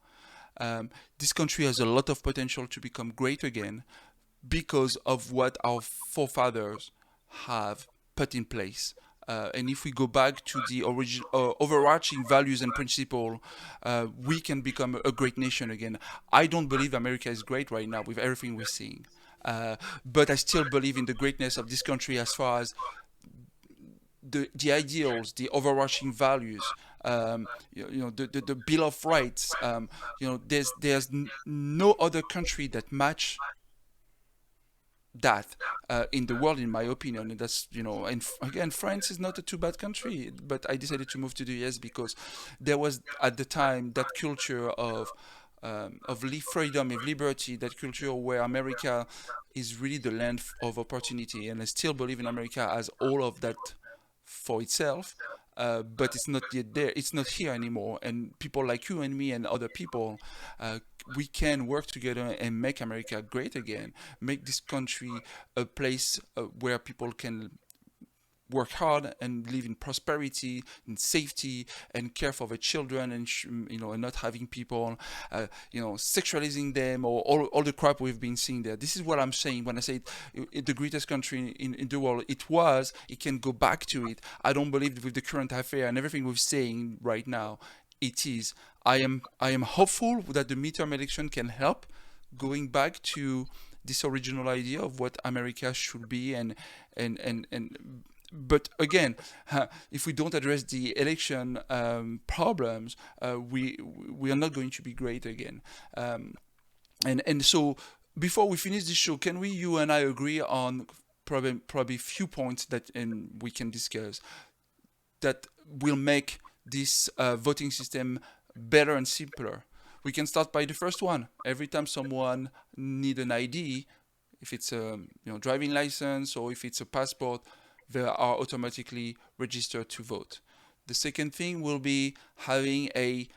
This country has a lot of potential to become great again because of what our forefathers have put in place. And if we go back to the overarching values and principles, we can become a great nation again. I don't believe America is great right now with everything we're seeing. But I still believe in the greatness of this country as far as the ideals, the overarching values, the Bill of Rights. There's no other country that match that in the world, in my opinion. And that's, and again, France is not a too bad country, but I decided to move to the US because there was at the time that culture of freedom and liberty, that culture where America is really the land of opportunity. And I still believe in America as all of that for itself. But it's not yet there. It's not here anymore. And people like you and me and other people, we can work together and make America great again. Make this country a place where people can work hard and live in prosperity and safety and care for their children, and and not having people sexualizing them, or all the crap we've been seeing there. This is what I'm saying when I say the greatest country in the world. It can go back to it. I don't believe with the current affair and everything we're saying right now, it is. I am hopeful that the midterm election can help going back to this original idea of what America should be, and but again, if we don't address the election problems, we are not going to be great again. And so before we finish this show, can you and I agree on probably few points that and we can discuss that will make this voting system better and simpler? We can start by the first one. Every time someone need an ID, if it's a driving license or if it's a passport, they are automatically registered to vote. The second thing will be having a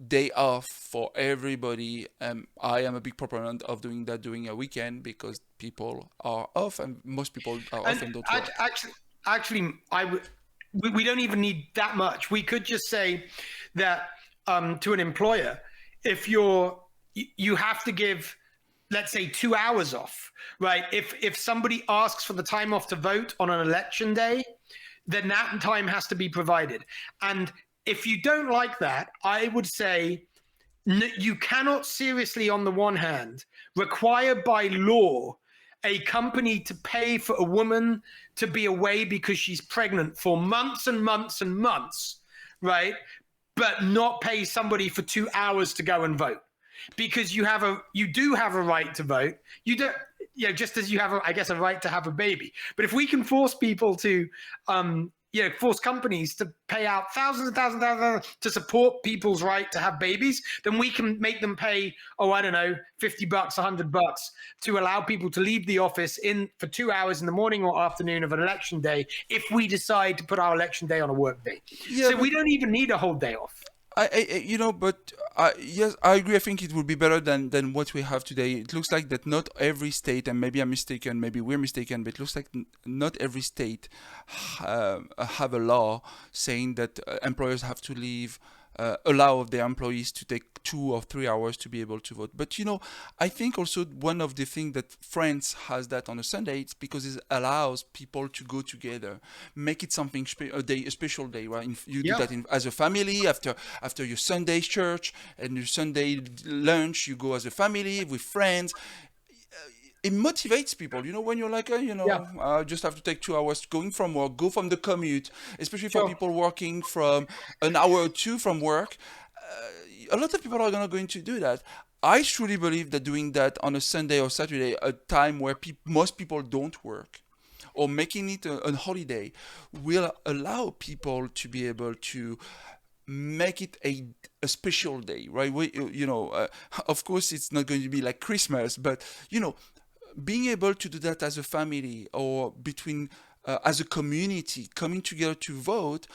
day off for everybody. I am a big proponent of doing that during a weekend because people are off and most people are off and don't work. Actually, we don't even need that much. We could just say that to an employer, if you have to give, let's say, 2 hours off, right? If somebody asks for the time off to vote on an election day, then that time has to be provided. And if you don't like that, I would say you cannot seriously, on the one hand, require by law a company to pay for a woman to be away because she's pregnant for months and months and months, right? But not pay somebody for 2 hours to go and vote, because you do have a right to vote. You don't, just as you have, a right to have a baby. But if we can force people to, force companies to pay out thousands and thousands and thousands to support people's right to have babies, then we can make them pay, $50, $100 to allow people to leave the office for 2 hours in the morning or afternoon of an election day if we decide to put our election day on a work day. Yeah, so we don't even need a whole day off. Yes, I agree. I think it would be better than what we have today. It looks like that not every state, and maybe I'm mistaken, maybe we're mistaken, but it looks like not every state have a law saying that employers have to allow their employees to take 2 or 3 hours to be able to vote. But I think also one of the things that France has that on a Sunday, it's because it allows people to go together, make it something a special day, right? You do that as a family after your Sunday church and your Sunday lunch. You go as a family with friends. It motivates people, when you're like, I just have to take 2 hours going from work, go from the commute, especially for people working from an hour or two from work. A lot of people are not going to do that. I truly believe that doing that on a Sunday or Saturday, a time where most people don't work, or making it a holiday, will allow people to be able to make it a special day, right? Of course, it's not going to be like Christmas, but being able to do that as a family or between as a community, coming together to vote,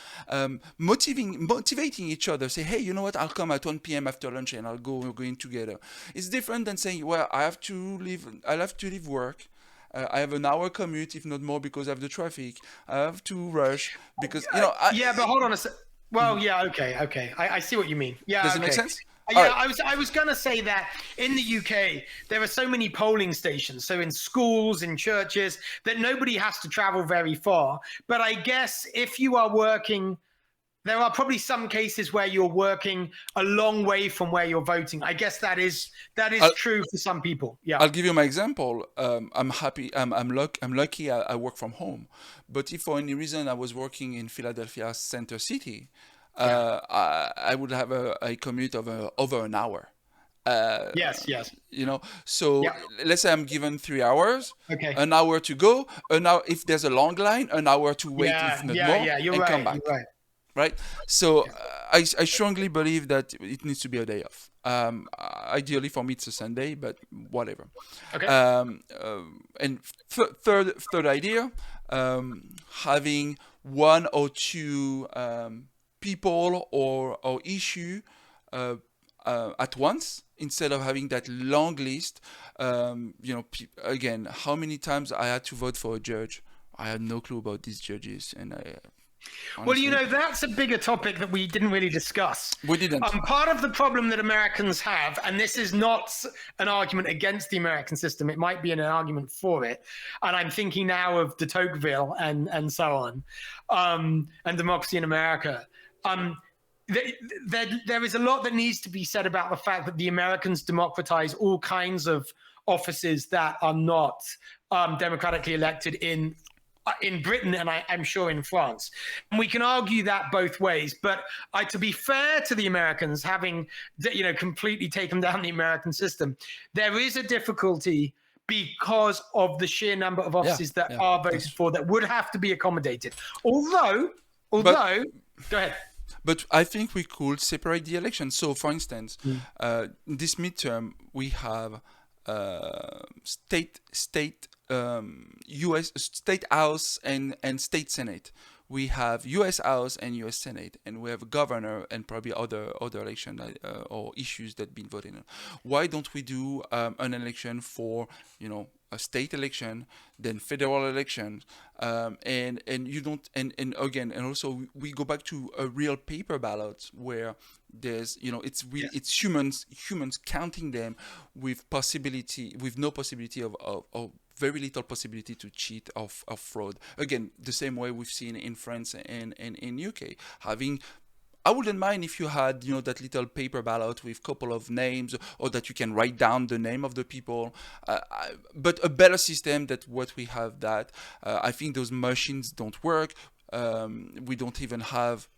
motivating each other, say, hey, you know what, I'll come at 1 p.m. after lunch and we're going together. It's different than saying, well, I'll have to leave work. I have an hour commute, if not more, because of the traffic. I have to rush because, but hold on a second. Well, yeah, okay. I see what you mean. Yeah, does it make sense? Yeah, right. I was going to say that in the UK, there are so many polling stations, so in schools, in churches, that nobody has to travel very far. But I guess if you are working, there are probably some cases where you're working a long way from where you're voting. I guess that is true for some people. Yeah. I'll give you my example. I'm happy. I'm lucky. I work from home. But if for any reason I was working in Philadelphia Center City, I would have a commute of over an hour. Yes. So let's say I'm given 3 hours, an hour to go, an hour if there's a long line, an hour to wait, if not more, come back. You're right. Right? So I strongly believe that it needs to be a day off. Ideally for me it's a Sunday, but whatever. Okay. And third idea, having 1 or 2 people or issue at once instead of having that long list. Again, how many times I had to vote for a judge? I had no clue about these judges, and honestly, well, that's a bigger topic that we didn't really discuss. We didn't. Part of the problem that Americans have, and this is not an argument against the American system, it might be an argument for it. And I'm thinking now of de Tocqueville and so on, and democracy in America. There is a lot that needs to be said about the fact that the Americans democratize all kinds of offices that are not democratically elected in in Britain, and I'm sure in France. And we can argue that both ways. But to be fair to the Americans, having completely taken down the American system, there is a difficulty because of the sheer number of offices that are voted for that would have to be accommodated. Although, go ahead. But I think we could separate the elections. So, for instance, this midterm we have U.S. State House and State Senate. We have U.S. House and U.S. Senate, and we have a governor and probably other election or issues that been voted on. Why don't we do an election for a state election, then federal election, and you don't and again and also we go back to a real paper ballot where there's it's real, it's humans counting them with no possibility of very little possibility to cheat of fraud. Again, the same way we've seen in France and in UK. I wouldn't mind if you had, that little paper ballot with a couple of names, or that you can write down the name of the people. But a better system than what we have. I think those machines don't work. We don't even have.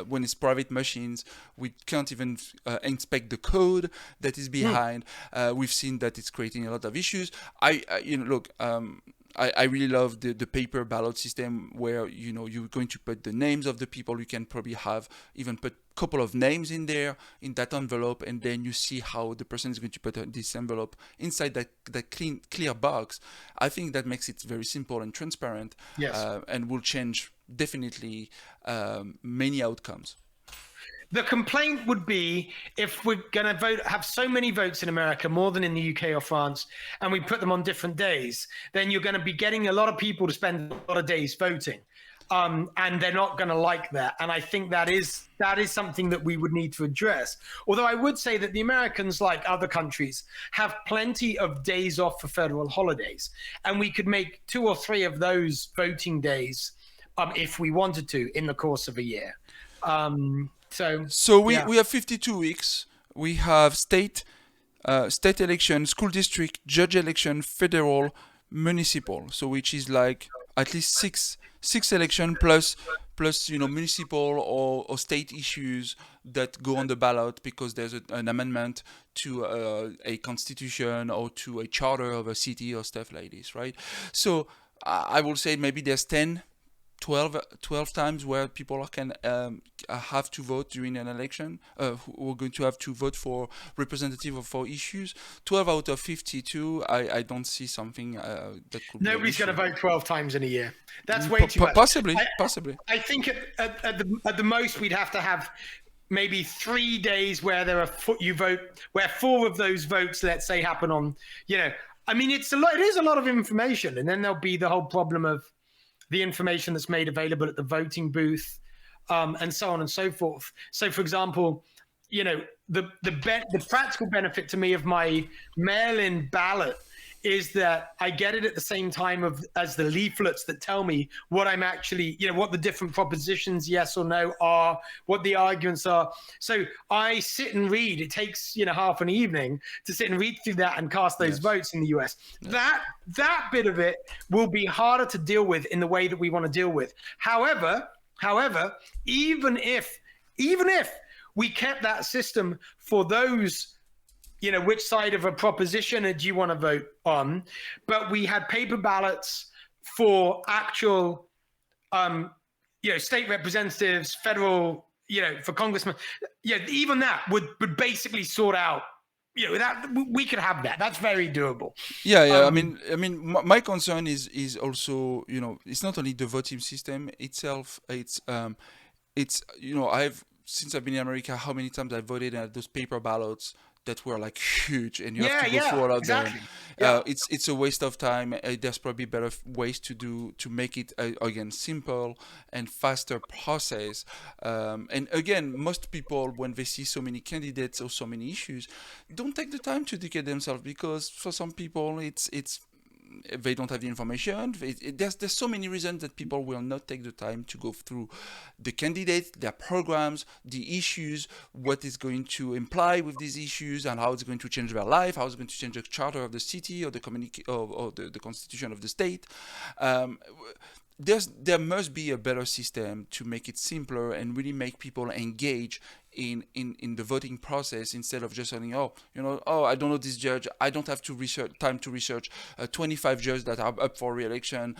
When it's private machines, we can't even inspect the code that is behind. We've seen that it's creating a lot of issues. I really love the paper ballot system where you're going to put the names of the people. You can probably even put a couple of names in there in that envelope, and then you see how the person is going to put this envelope inside that clear box. I think that makes it very simple and transparent. Yes. And will change definitely many outcomes. The complaint would be if we're going to have so many votes in America, more than in the UK or France, and we put them on different days, then you're going to be getting a lot of people to spend a lot of days voting. And they're not going to like that. And I think that is something that we would need to address. Although I would say that the Americans, like other countries, have plenty of days off for federal holidays. And we could make 2 or 3 of those voting days if we wanted to in the course of a year. So we have 52 weeks. We have state election, school district, judge election, federal, municipal. So which is like at least six election plus municipal or state issues that go on the ballot because there's an amendment to a constitution or to a charter of a city or stuff like this, right? So I will say maybe there's 12 times where people can have to vote during an election, who are going to have to vote for representative for issues. 12 out of 52, I don't see something that could Nobody's going to vote 12 times in a year. That's way too much. Possibly. I think at the most we'd have to have maybe 3 days where you vote, where 4 of those votes, let's say, happen on, I mean, it is a lot of information. And then there'll be the whole problem of the information that's made available at the voting booth, and so on and so forth. So, for example, the practical benefit to me of my mail-in ballot is that I get it at the same time as the leaflets that tell me what I'm actually, what the different propositions, yes or no, are, what the arguments are. So I sit and read. It takes, half an evening to sit and read through that and cast those votes in the US. Yes. That bit of it will be harder to deal with in the way that we want to deal with. However, even if we kept that system for those, which side of a proposition do you want to vote on? But we had paper ballots for actual, state representatives, federal, for congressmen. Even that would basically sort out, that we could have that. That's very doable. Yeah. I mean, my concern is also, it's not only the voting system itself. It's since I've been in America, how many times I voted at those paper ballots that were like huge, and you have to go through all of them. It's a waste of time. There's probably better ways to make it again simple and faster process. And again, most people, when they see so many candidates or so many issues, don't take the time to educate themselves, because for some people it's they don't have the information. There's so many reasons that people will not take the time to go through the candidates, their programs, the issues, what is going to imply with these issues, and how it's going to change their life, how it's going to change the charter of the city or the or the constitution of the state. Um, there must be a better system to make it simpler and really make people engage in the voting process, instead of just saying, oh, oh, I don't know this judge, I don't have to research time to research 25 judges that are up for re-election,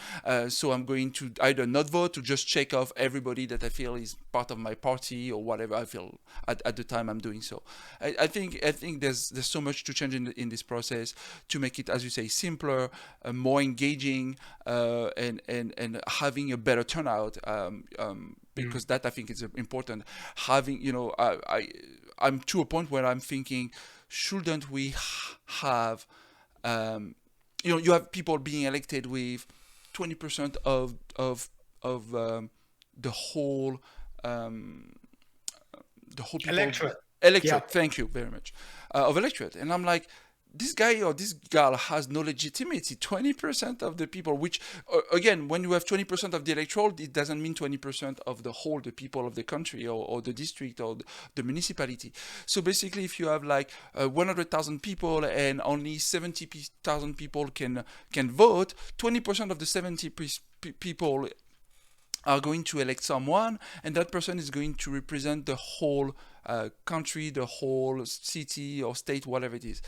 so I'm going to either not vote or just check off everybody that I feel is part of my party or whatever I feel at the time I'm doing so. I think there's so much to change in this process to make it, as you say, simpler, more engaging, and having a better turnout. Because that, I think, is important. Having, I'm to a point where I'm thinking, shouldn't we have, you have people being elected with 20% of the whole people, Electorate. electorate. Thank you very much, of electorate, and I'm like, this guy or this girl has no legitimacy. 20% of the people, which, again, when you have 20% of the electoral, it doesn't mean 20% of the people of the country, or the district, or the municipality. So basically, if you have like 100,000 people and only 70,000 people can vote, 20% of the 70 people are going to elect someone, and that person is going to represent the whole country, the whole city or state, whatever it is.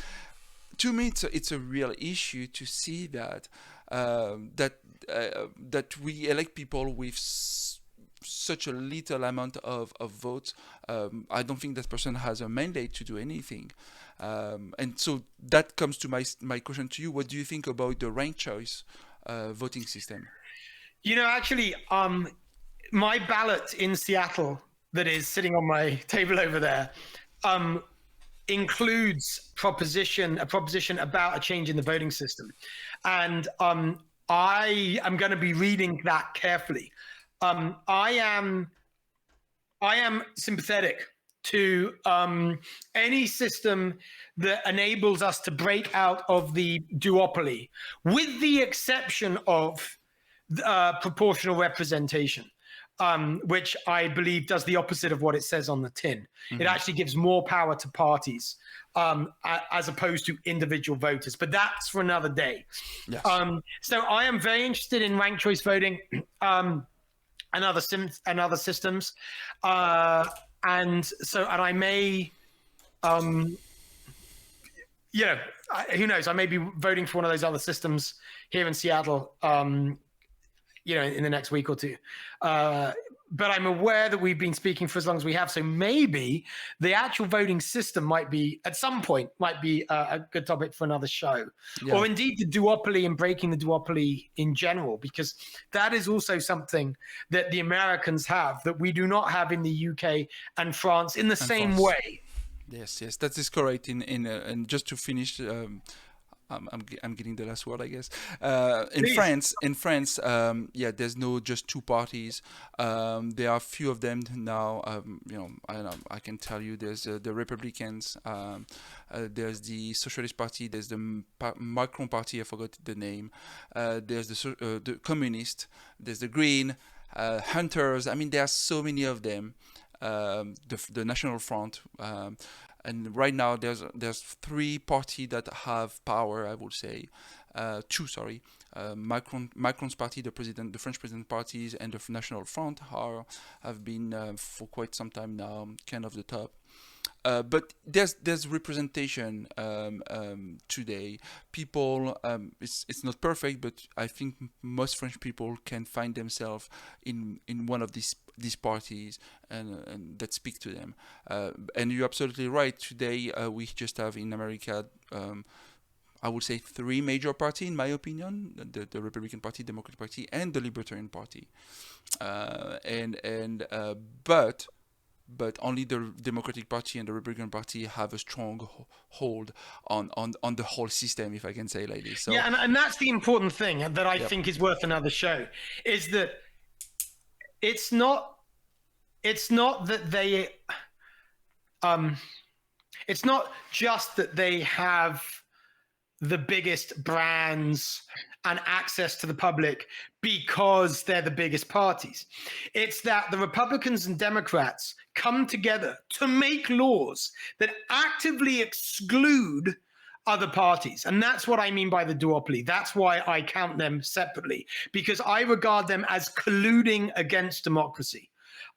To me, it's a real issue to see that that we elect people with such a little amount of votes. I don't think that person has a mandate to do anything. And so that comes to my question to you. What do you think about the ranked choice voting system? Actually, my ballot in Seattle that is sitting on my table over there includes a proposition about a change in the voting system, and I am going to be reading that carefully. I am sympathetic to any system that enables us to break out of the duopoly, with the exception of proportional representation. Which I believe does the opposite of what it says on the tin. Mm-hmm. It actually gives more power to parties as opposed to individual voters. But that's for another day. Yes. So I am very interested in ranked choice voting and other systems. And I may, who knows? I may be voting for one of those other systems here in Seattle. In the next week or two. But I'm aware that we've been speaking for as long as we have. So maybe the actual voting system might be a good topic for another show. Yeah. Or indeed the duopoly and breaking the duopoly in general, because that is also something that the Americans have that we do not have in the UK and France in the same way. Yes, that is correct. And just to finish, I'm getting the last word, I guess. In France, there's no just two parties. There are a few of them now. I can tell you, there's the Republicans, there's the Socialist Party, there's the Macron Party. I forgot the name. There's the Communist. There's the Green, Hunters. I mean, there are so many of them. The National Front. And right now, there's three parties that have power. I would say, two. Sorry, Macron's party, the French president parties, and the National Front have been for quite some time now kind of the top. But there's representation today. People, it's not perfect, but I think most French people can find themselves in one of these parties and that speak to them. And you're absolutely right. Today we just have in America, I would say, three major parties, in my opinion: the Republican Party, Democratic Party, and the Libertarian Party. But only the Democratic Party and the Republican Party have a strong hold on the whole system, if I can say like this. So, yeah, and that's the important thing that I think is worth another show, is that it's not that they it's not just that they have the biggest brands and access to the public because they're the biggest parties. It's that the Republicans and Democrats come together to make laws that actively exclude other parties. And that's what I mean by the duopoly. That's why I count them separately, because I regard them as colluding against democracy.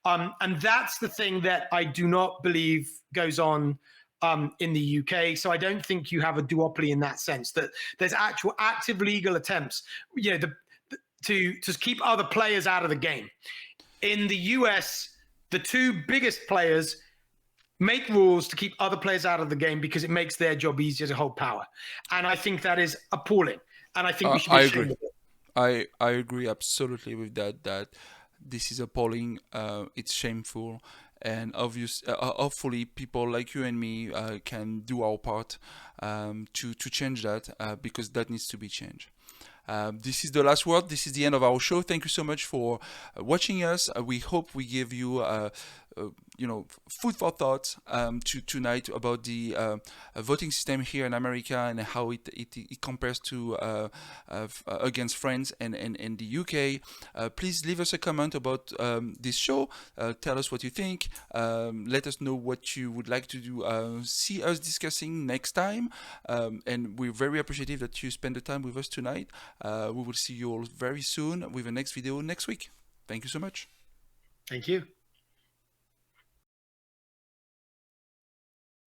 And that's the thing that I do not believe goes on in the UK. So I don't think you have a duopoly in that sense, that there's actual active legal attempts, to keep other players out of the game. In the US, the two biggest players make rules to keep other players out of the game because it makes their job easier to hold power. And I think that is appalling. And I think we should be ashamed of it. I agree absolutely with that. That this is appalling. It's shameful, and hopefully people like you and me can do our part to change that, because that needs to be changed. This is the last word. This is the end of our show. Thank you so much for watching us. We hope we give you food for thought tonight about the voting system here in America and how it compares to against France and the UK. Please leave us a comment about this show. Tell us what you think. Let us know what you would like to do. See us discussing next time. And we're very appreciative that you spend the time with us tonight. We will see you all very soon with the next video next week. Thank you so much. Thank you.